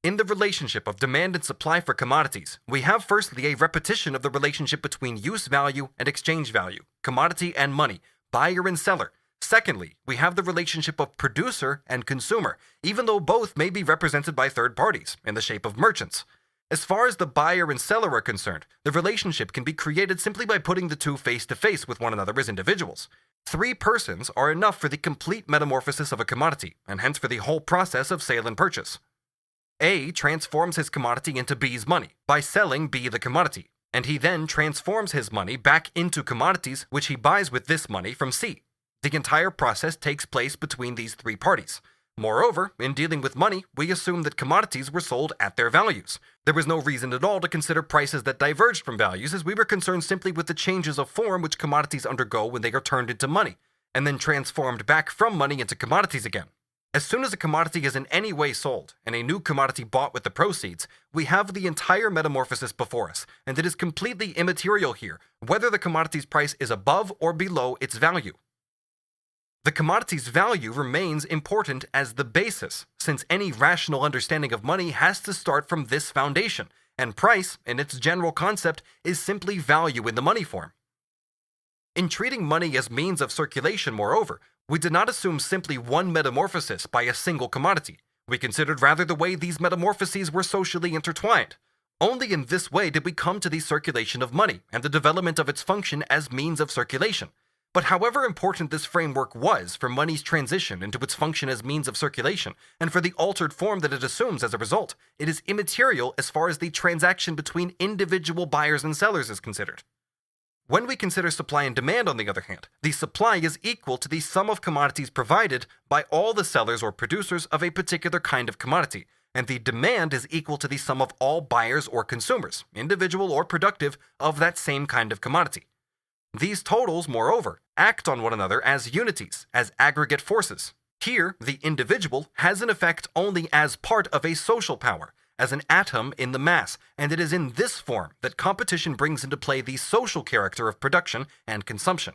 In the relationship of demand and supply for commodities, we have firstly a repetition of the relationship between use value and exchange value, commodity and money, buyer and seller. Secondly, we have the relationship of producer and consumer, even though both may be represented by third parties in the shape of merchants. As far as the buyer and seller are concerned, the relationship can be created simply by putting the two face to face with one another as individuals. Three persons are enough for the complete metamorphosis of a commodity, and hence for the whole process of sale and purchase. A transforms his commodity into B's money by selling B the commodity. and he then transforms his money back into commodities which he buys with this money from C. The entire process takes place between these three parties. Moreover, in dealing with money, we assume that commodities were sold at their values. There was no reason at all to consider prices that diverged from values, as we were concerned simply with the changes of form which commodities undergo when they are turned into money, and then transformed back from money into commodities again. As soon as a commodity is in any way sold, and a new commodity bought with the proceeds, we have the entire metamorphosis before us, and it is completely immaterial here whether the commodity's price is above or below its value. The commodity's value remains important as the basis, since any rational understanding of money has to start from this foundation, and price, in its general concept, is simply value in the money form. In treating money as means of circulation, moreover, we did not assume simply one metamorphosis by a single commodity. We considered rather the way these metamorphoses were socially intertwined. Only in this way did we come to the circulation of money and the development of its function as means of circulation. But however important this framework was for money's transition into its function as means of circulation, and for the altered form that it assumes as a result, it is immaterial as far as the transaction between individual buyers and sellers is considered. When we consider supply and demand, on the other hand, the supply is equal to the sum of commodities provided by all the sellers or producers of a particular kind of commodity, and the demand is equal to the sum of all buyers or consumers, individual or productive, of that same kind of commodity. These totals, moreover, act on one another as unities, as aggregate forces. Here, the individual has an effect only as part of a social power, as an atom in the mass, and it is in this form that competition brings into play the social character of production and consumption.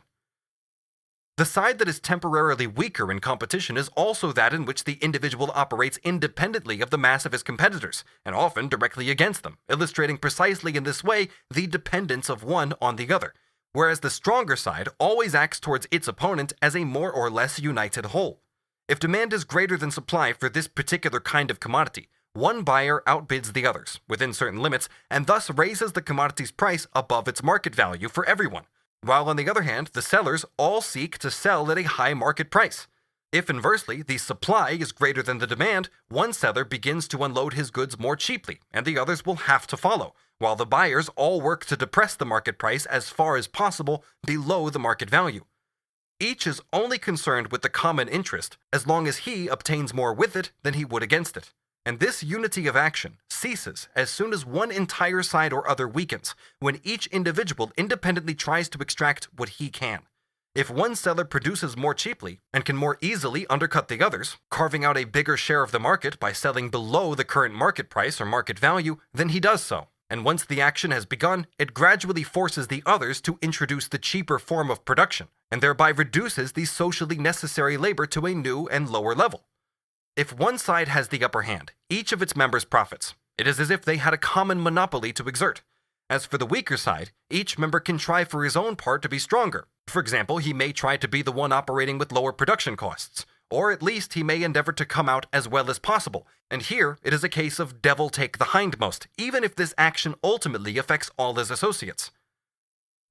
The side that is temporarily weaker in competition is also that in which the individual operates independently of the mass of his competitors, and often directly against them, illustrating precisely in this way the dependence of one on the other, whereas the stronger side always acts towards its opponent as a more or less united whole. If demand is greater than supply for this particular kind of commodity, one buyer outbids the others, within certain limits, and thus raises the commodity's price above its market value for everyone, while on the other hand, the sellers all seek to sell at a high market price. If inversely, the supply is greater than the demand, one seller begins to unload his goods more cheaply, and the others will have to follow, while the buyers all work to depress the market price as far as possible below the market value. Each is only concerned with the common interest as long as he obtains more with it than he would against it. And this unity of action ceases as soon as one entire side or other weakens, when each individual independently tries to extract what he can. If one seller produces more cheaply and can more easily undercut the others, carving out a bigger share of the market by selling below the current market price or market value, then he does so. And once the action has begun, it gradually forces the others to introduce the cheaper form of production, and thereby reduces the socially necessary labor to a new and lower level. If one side has the upper hand, each of its members profits. It is as if they had a common monopoly to exert. As for the weaker side, each member can try for his own part to be stronger. For example, he may try to be the one operating with lower production costs, or at least he may endeavor to come out as well as possible, and here it is a case of devil take the hindmost, even if this action ultimately affects all his associates.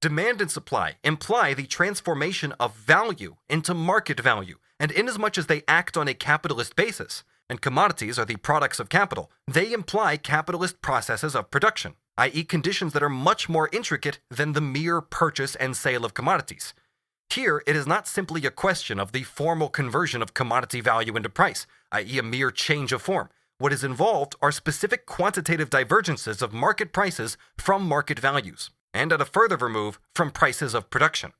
Demand and supply imply the transformation of value into market value, and inasmuch as they act on a capitalist basis, and commodities are the products of capital, they imply capitalist processes of production, i.e. conditions that are much more intricate than the mere purchase and sale of commodities. Here, it is not simply a question of the formal conversion of commodity value into price, i.e. a mere change of form. What is involved are specific quantitative divergences of market prices from market values, and at a further remove, from prices of production.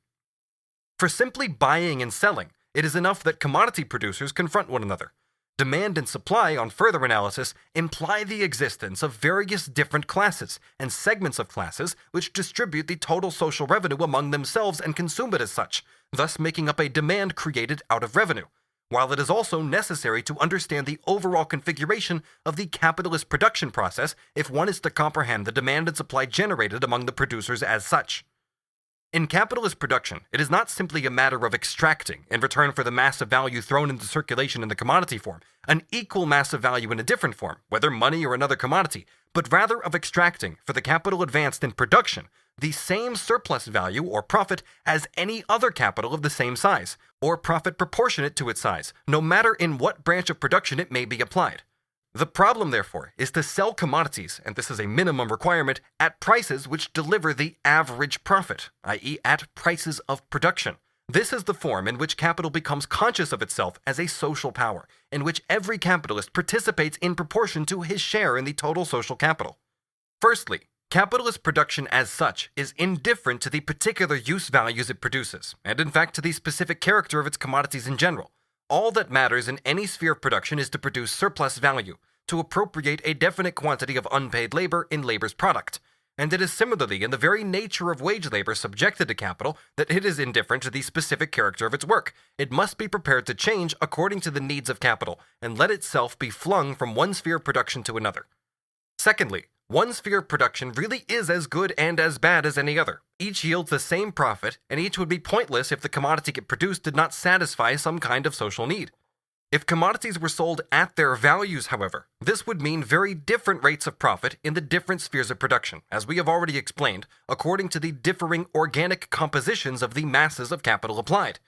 For simply buying and selling, it is enough that commodity producers confront one another. Demand and supply, on further analysis, imply the existence of various different classes and segments of classes which distribute the total social revenue among themselves and consume it as such, thus making up a demand created out of revenue, while it is also necessary to understand the overall configuration of the capitalist production process if one is to comprehend the demand and supply generated among the producers as such. In capitalist production, it is not simply a matter of extracting, in return for the mass of value thrown into circulation in the commodity form, an equal mass of value in a different form, whether money or another commodity, but rather of extracting, for the capital advanced in production, the same surplus value or profit as any other capital of the same size, or profit proportionate to its size, no matter in what branch of production it may be applied. The problem, therefore, is to sell commodities, and this is a minimum requirement, at prices which deliver the average profit, i.e., at prices of production. This is the form in which capital becomes conscious of itself as a social power, in which every capitalist participates in proportion to his share in the total social capital. Firstly, capitalist production as such is indifferent to the particular use values it produces, and in fact to the specific character of its commodities in general. All that matters in any sphere of production is to produce surplus value, to appropriate a definite quantity of unpaid labor in labor's product. And it is similarly in the very nature of wage labor subjected to capital that it is indifferent to the specific character of its work. It must be prepared to change according to the needs of capital, and let itself be flung from one sphere of production to another. Secondly, one sphere of production really is as good and as bad as any other. Each yields the same profit, and each would be pointless if the commodity it produced did not satisfy some kind of social need. If commodities were sold at their values, however, this would mean very different rates of profit in the different spheres of production, as we have already explained, according to the differing organic compositions of the masses of capital applied.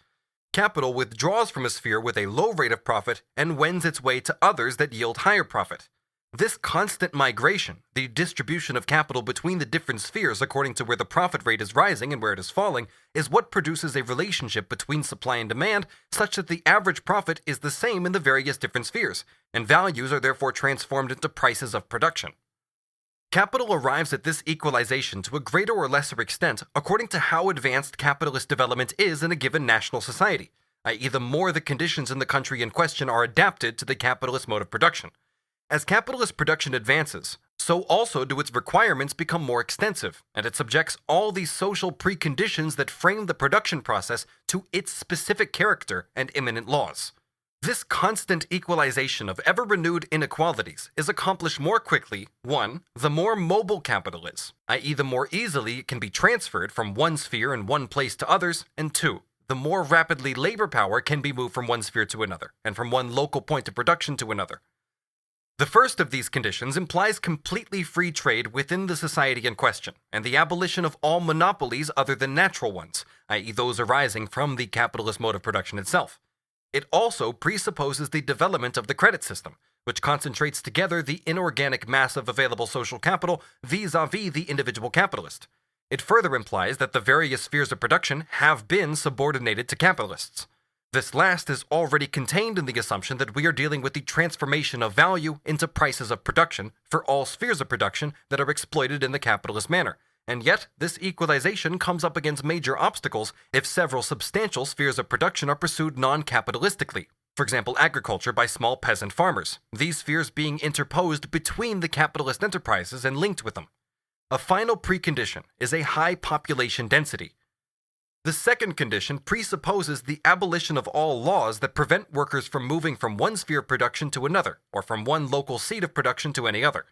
Capital withdraws from a sphere with a low rate of profit and wends its way to others that yield higher profit. This constant migration, the distribution of capital between the different spheres according to where the profit rate is rising and where it is falling, is what produces a relationship between supply and demand such that the average profit is the same in the various different spheres, and values are therefore transformed into prices of production. Capital arrives at this equalization to a greater or lesser extent according to how advanced capitalist development is in a given national society, i.e. the more the conditions in the country in question are adapted to the capitalist mode of production. As capitalist production advances, so also do its requirements become more extensive, and it subjects all these social preconditions that frame the production process to its specific character and immanent laws. This constant equalization of ever-renewed inequalities is accomplished more quickly, 1. The more mobile capital is, i.e. the more easily it can be transferred from one sphere and one place to others, and 2. The more rapidly labor power can be moved from one sphere to another, and from one local point of production to another. The first of these conditions implies completely free trade within the society in question, and the abolition of all monopolies other than natural ones, i.e. those arising from the capitalist mode of production itself. It also presupposes the development of the credit system, which concentrates together the inorganic mass of available social capital vis-à-vis the individual capitalist. It further implies that the various spheres of production have been subordinated to capitalists. This last is already contained in the assumption that we are dealing with the transformation of value into prices of production for all spheres of production that are exploited in the capitalist manner, and yet this equalization comes up against major obstacles if several substantial spheres of production are pursued non-capitalistically, for example agriculture by small peasant farmers, these spheres being interposed between the capitalist enterprises and linked with them. A final precondition is a high population density. The second condition presupposes the abolition of all laws that prevent workers from moving from one sphere of production to another, or from one local seat of production to any other.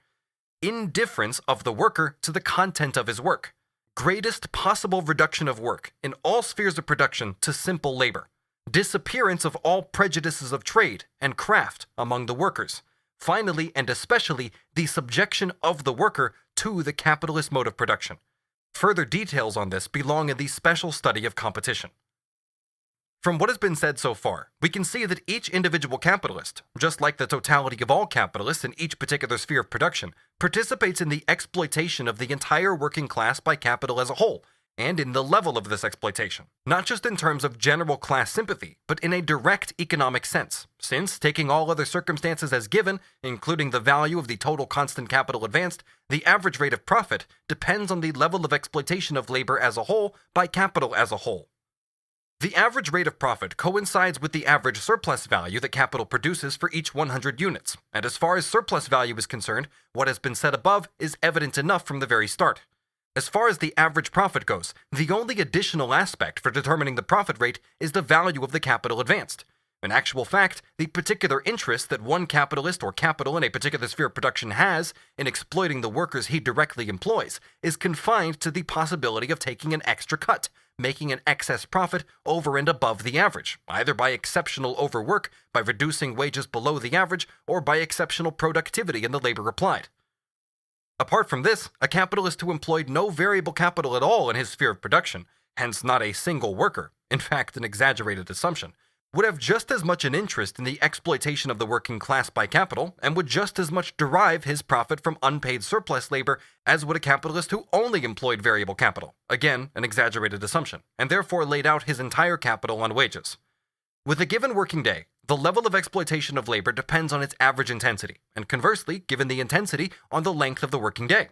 Indifference of the worker to the content of his work. Greatest possible reduction of work in all spheres of production to simple labor. Disappearance of all prejudices of trade and craft among the workers. Finally, and especially, the subjection of the worker to the capitalist mode of production. Further details on this belong in the special study of competition. From what has been said so far, we can see that each individual capitalist, just like the totality of all capitalists in each particular sphere of production, participates in the exploitation of the entire working class by capital as a whole, and in the level of this exploitation, not just in terms of general class sympathy, but in a direct economic sense, since, taking all other circumstances as given, including the value of the total constant capital advanced, the average rate of profit depends on the level of exploitation of labor as a whole by capital as a whole. The average rate of profit coincides with the average surplus value that capital produces for each 100 units, and as far as surplus value is concerned, what has been said above is evident enough from the very start. As far as the average profit goes, the only additional aspect for determining the profit rate is the value of the capital advanced. In actual fact, the particular interest that one capitalist or capital in a particular sphere of production has in exploiting the workers he directly employs is confined to the possibility of taking an extra cut, making an excess profit over and above the average, either by exceptional overwork, by reducing wages below the average, or by exceptional productivity in the labor applied. Apart from this, a capitalist who employed no variable capital at all in his sphere of production, hence not a single worker, in fact an exaggerated assumption, would have just as much an interest in the exploitation of the working class by capital and would just as much derive his profit from unpaid surplus labor as would a capitalist who only employed variable capital, again an exaggerated assumption, and therefore laid out his entire capital on wages. With a given working day, the level of exploitation of labor depends on its average intensity, and conversely, given the intensity, on the length of the working day.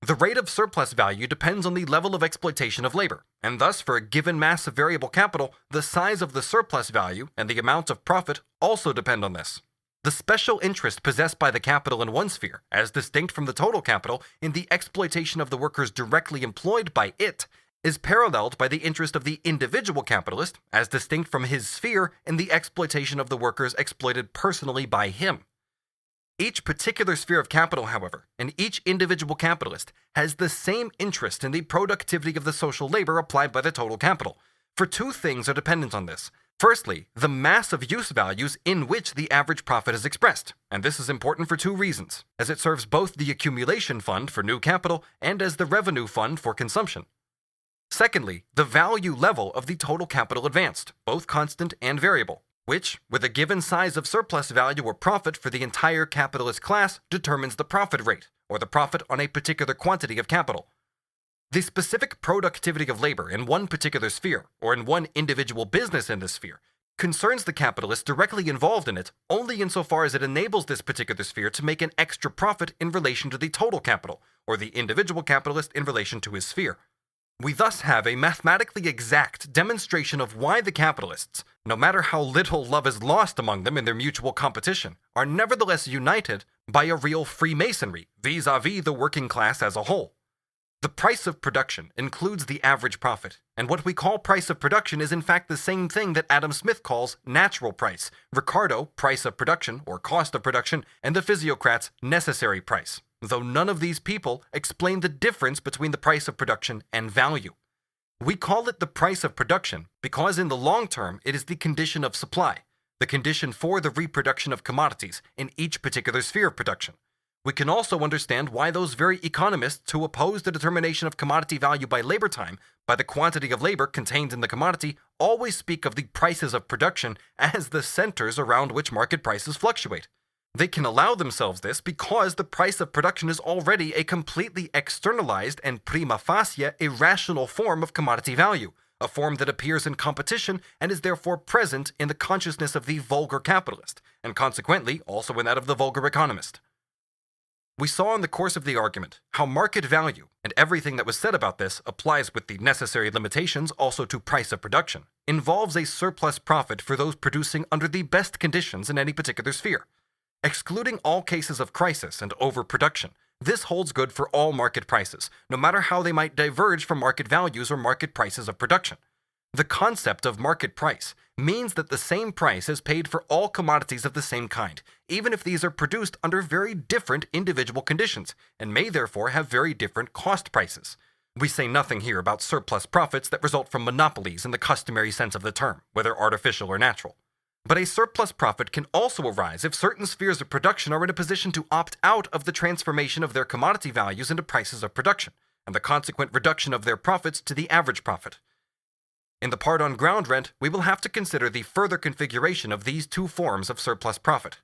The rate of surplus value depends on the level of exploitation of labor, and thus for a given mass of variable capital, the size of the surplus value and the amount of profit also depend on this. The special interest possessed by the capital in one sphere, as distinct from the total capital in the exploitation of the workers directly employed by it, is paralleled by the interest of the individual capitalist, as distinct from his sphere in the exploitation of the workers exploited personally by him. Each particular sphere of capital, however, and each individual capitalist has the same interest in the productivity of the social labor applied by the total capital, for two things are dependent on this. Firstly, the mass of use values in which the average profit is expressed, and this is important for two reasons, as it serves both the accumulation fund for new capital and as the revenue fund for consumption. Secondly, the value level of the total capital advanced, both constant and variable, which, with a given size of surplus value or profit for the entire capitalist class, determines the profit rate, or the profit on a particular quantity of capital. The specific productivity of labor in one particular sphere, or in one individual business in this sphere, concerns the capitalist directly involved in it only insofar as it enables this particular sphere to make an extra profit in relation to the total capital, or the individual capitalist in relation to his sphere. We thus have a mathematically exact demonstration of why the capitalists, no matter how little love is lost among them in their mutual competition, are nevertheless united by a real Freemasonry vis-à-vis the working class as a whole. The price of production includes the average profit, and what we call price of production is in fact the same thing that Adam Smith calls natural price, Ricardo price of production or cost of production, and the physiocrats necessary price, though none of these people explain the difference between the price of production and value. We call it the price of production because in the long term it is the condition of supply, the condition for the reproduction of commodities in each particular sphere of production. We can also understand why those very economists who oppose the determination of commodity value by labor time, by the quantity of labor contained in the commodity, always speak of the prices of production as the centers around which market prices fluctuate. They can allow themselves this because the price of production is already a completely externalized and prima facie irrational form of commodity value, a form that appears in competition and is therefore present in the consciousness of the vulgar capitalist, and consequently also in that of the vulgar economist. We saw in the course of the argument how market value, and everything that was said about this applies with the necessary limitations also to price of production, involves a surplus profit for those producing under the best conditions in any particular sphere. Excluding all cases of crisis and overproduction, this holds good for all market prices, no matter how they might diverge from market values or market prices of production. The concept of market price means that the same price is paid for all commodities of the same kind, even if these are produced under very different individual conditions, and may therefore have very different cost prices. We say nothing here about surplus profits that result from monopolies in the customary sense of the term, whether artificial or natural. But a surplus profit can also arise if certain spheres of production are in a position to opt out of the transformation of their commodity values into prices of production, and the consequent reduction of their profits to the average profit. In the part on ground rent, we will have to consider the further configuration of these two forms of surplus profit.